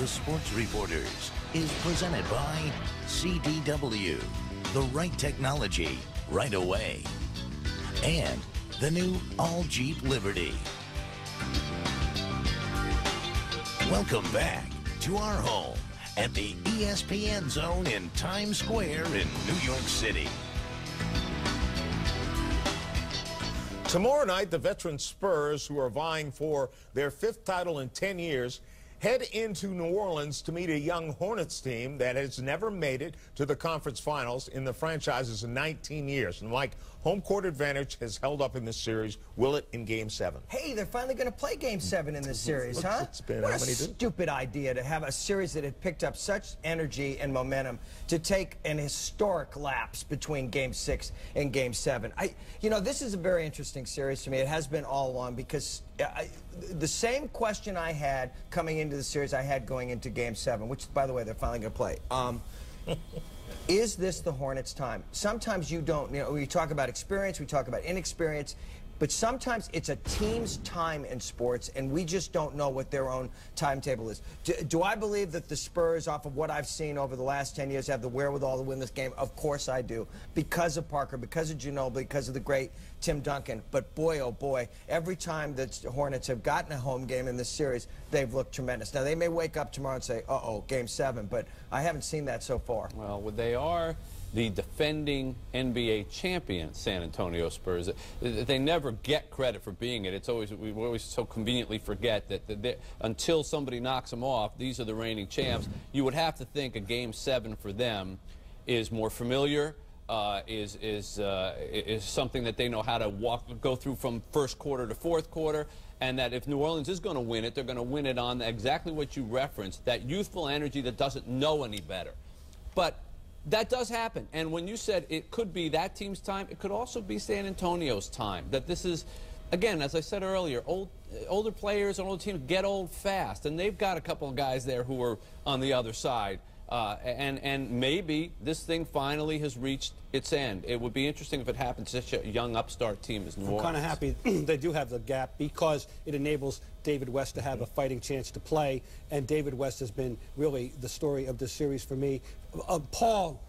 the Sports Reporters is presented by CDW, the right technology right away, and the new All Jeep Liberty. Welcome back to our home at the ESPN Zone in Times Square in New York City. Tomorrow night, the veteran Spurs, who are vying for their 5th title in 10 years, head into New Orleans to meet a young Hornets team that has never made it to the conference finals in the franchise's 19 years. And like home court advantage has held up in this series, will it in Game 7? Hey, they're finally going to play Game 7 in this series, huh? It's been what how a many days? Stupid idea to have a series that had picked up such energy and momentum to take an historic lapse between Game 6 and Game 7. You know, this is a very interesting series to me. It has been all along because the same question I had coming into the series I had going into Game 7, which, by the way, they're finally going to play. Is this the Hornets' time? Sometimes you don't, you know, we talk about experience, we talk about inexperience, but sometimes it's a team's time in sports, and we just don't know what their own timetable is. Do I believe that the Spurs, off of what I've seen over the last 10 years, have the wherewithal to win this game? Of course I do. Because of Parker, because of Ginobili, because of the great Tim Duncan. But boy, oh boy, every time that the Hornets have gotten a home game in this series, they've looked tremendous. Now, they may wake up tomorrow and say, uh-oh, Game 7, but I haven't seen that so far. Well, they are the defending NBA champion San Antonio Spurs. They never get credit for being it. It's always, we always so conveniently forget that until somebody knocks them off, these are the reigning champs. You would have to think a Game 7 for them is more familiar, is something that they know how to go through from first quarter to fourth quarter, and that if New Orleans is going to win it, they're going to win it on exactly what you referenced, that youthful energy that doesn't know any better. But that does happen, and when you said it could be that team's time, it could also be San Antonio's time. That this is, again, as I said earlier, older players and older teams get old fast, and they've got a couple of guys there who are on the other side. And maybe this thing finally has reached its end. It would be interesting if it happened to such a young upstart team as New Orleans. I'm kind of happy they do have the gap because it enables David West to have a fighting chance to play, and David West has been really the story of this series for me. Paul,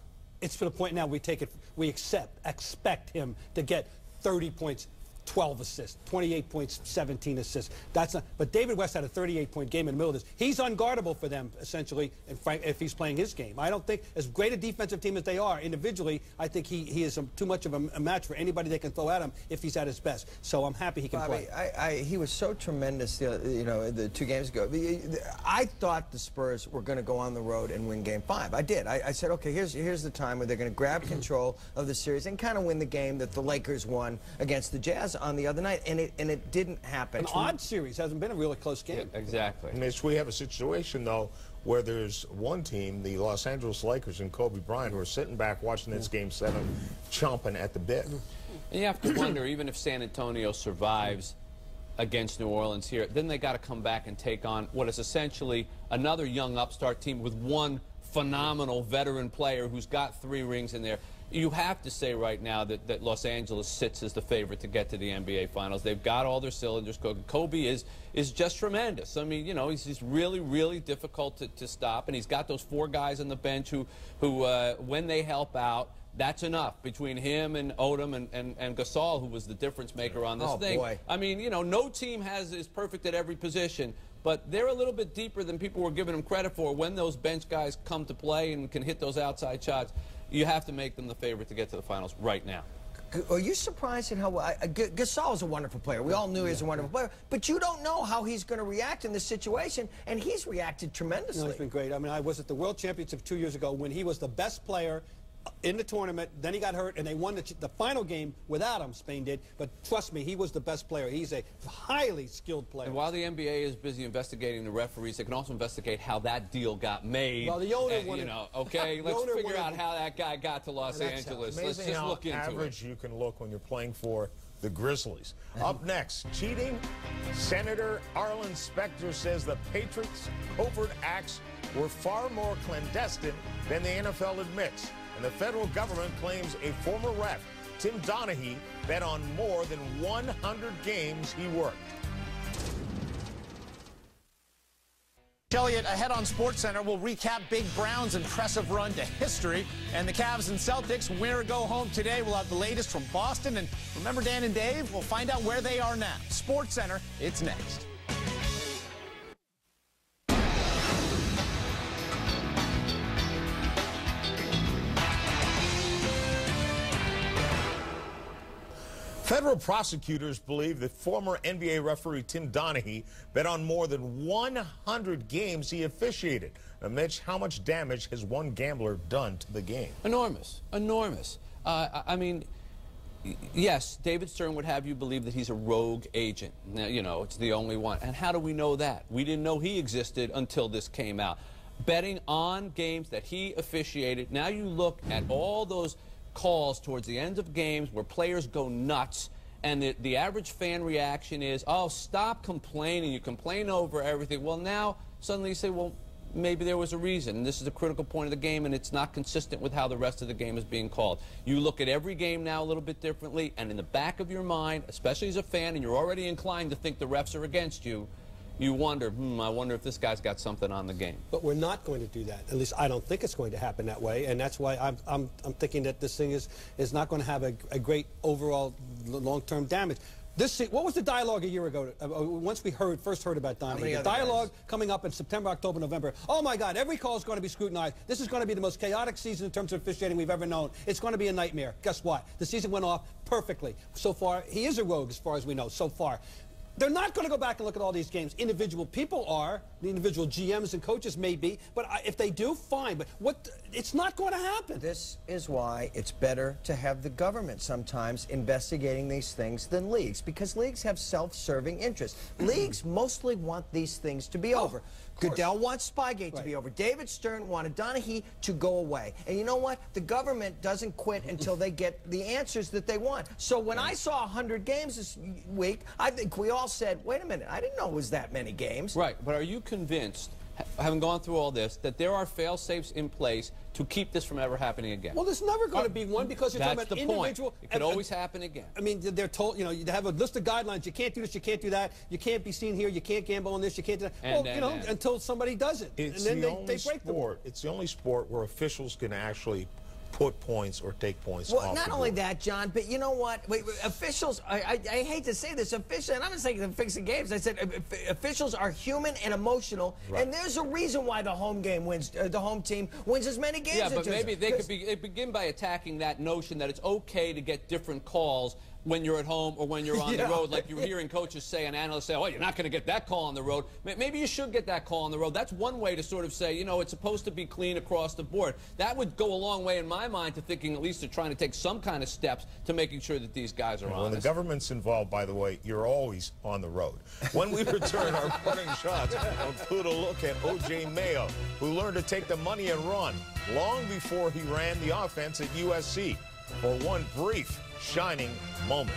it's to the point now we expect him to get 30 points, 12 assists, 28 points, 17 assists. That's not, but David West had a 38-point game in the middle of this. He's unguardable for them, essentially, if he's playing his game. I don't think, as great a defensive team as they are, individually, I think he is too much of a match for anybody they can throw at him if he's at his best. So I'm happy he can play. He was so tremendous, you know, the 2 games ago. I thought the Spurs were going to go on the road and win Game 5. I did. I said, okay, here's the time where they're going to grab control of the series and kind of win the game that the Lakers won against the Jazz on the other night, and it didn't happen. An odd series. Hasn't been a really close game. Yeah, exactly. Mitch, we have a situation, though, where there's one team, the Los Angeles Lakers and Kobe Bryant, who are sitting back watching this Game 7, chomping at the bit. And you have to wonder, even if San Antonio survives against New Orleans here, then they got to come back and take on what is essentially another young upstart team with one phenomenal veteran player who's got 3 rings in there. You have to say right now that Los Angeles sits as the favorite to get to the NBA Finals. They've got all their cylinders. Kobe is just tremendous. I mean, you know, he's really, really difficult to stop, and he's got those 4 guys on the bench who when they help out, that's enough. Between him and Odom and Gasol, who was the difference maker on this thing. Boy. I mean, you know, no team is perfect at every position, but they're a little bit deeper than people were giving them credit for. When those bench guys come to play and can hit those outside shots, you have to make them the favorite to get to the finals right now. Are you surprised at how Gasol is a wonderful player? We all knew he was a wonderful player, but you don't know how he's going to react in this situation, and he's reacted tremendously. You know, he's been great. I mean, I was at the World Championship 2 years ago when he was the best player in the tournament. Then he got hurt, and they won the final game without him, Spain did. But trust me, he was the best player. He's a highly skilled player. And while the NBA is busy investigating the referees, they can also investigate how that deal got made. Well, the owner wanted, you know, okay, let's figure out how that guy got to Los Angeles. Let's just look into it. Amazing how average you can look when you're playing for the Grizzlies. Up next, cheating. Senator Arlen Specter says the Patriots' covert acts were far more clandestine than the NFL admits. And the federal government claims a former ref, Tim Donaghy, bet on more than 100 games he worked. Elliott, ahead on SportsCenter, we'll recap Big Brown's impressive run to history. And the Cavs and Celtics, winner go home today. We'll have the latest from Boston. And remember Dan and Dave? We'll find out where they are now. SportsCenter, it's next. Federal prosecutors believe that former NBA referee Tim Donaghy bet on more than 100 games he officiated. Now, Mitch, how much damage has one gambler done to the game? Enormous, enormous. I mean, yes, David Stern would have you believe that he's a rogue agent. Now, you know, it's the only one. And how do we know that? We didn't know he existed until this came out. Betting on games that he officiated. Now you look at all those calls towards the end of games where players go nuts, and the average fan reaction is, oh, stop complaining. You complain over everything. Well, now suddenly you say, well, maybe there was a reason. And this is a critical point of the game, and it's not consistent with how the rest of the game is being called. You look at every game now a little bit differently, and in the back of your mind, especially as a fan, and you're already inclined to think the refs are against you, you wonder, I wonder if this guy's got something on the game. But we're not going to do that. At least I don't think it's going to happen that way, and that's why I'm thinking that this thing is not going to have a great overall long-term damage. What was the dialogue a year ago? Once we first heard about Donaghy, the dialogue coming up in September, October, November. Oh my God! Every call is going to be scrutinized. This is going to be the most chaotic season in terms of officiating we've ever known. It's going to be a nightmare. Guess what? The season went off perfectly. So far, he is a rogue, as far as we know. So far. They're not going to go back and look at all these games. Individual people are, the individual GMs and coaches may be, but if they do, fine. But it's not going to happen. This is why it's better to have the government sometimes investigating these things than leagues, because leagues have self-serving interests. Leagues mostly want these things to be over. Goodell wants Spygate to be over. David Stern wanted Donaghy to go away. And you know what? The government doesn't quit until they get the answers that they want. So when I saw 100 games this week, I think we all said, wait a minute, I didn't know it was that many games. Right, but are you convinced, having gone through all this, that there are fail-safes in place to keep this from ever happening again? Well, there's never going to be one, because you're talking about individual. It could always happen again. I mean, they're told, you know, you have a list of guidelines. You can't do this, you can't do that. You can't be seen here. You can't gamble on this. You can't do that. Well, until somebody does it, it's and then they break the law. It's the only sport where officials can actually put points or take points off. Well, not only that, John, but you know what? Officials, I hate to say this, officials, and I'm not saying they're fixing games. I said officials are human and emotional, and there's a reason why the home game wins. The home team wins as many games. Yeah, but maybe they begin by attacking that notion that it's okay to get different calls when you're at home or when you're on the road, like you're hearing coaches say and analysts say, oh, you're not going to get that call on the road. Maybe you should get that call on the road. That's one way to sort of say, you know, it's supposed to be clean across the board. That would go a long way in my mind to thinking at least they're trying to take some kind of steps to making sure that these guys are honest. When the government's involved, by the way, you're always on the road. When we return, our running shots will include a look at O.J. Mayo, who learned to take the money and run long before he ran the offense at USC for one brief shining moment.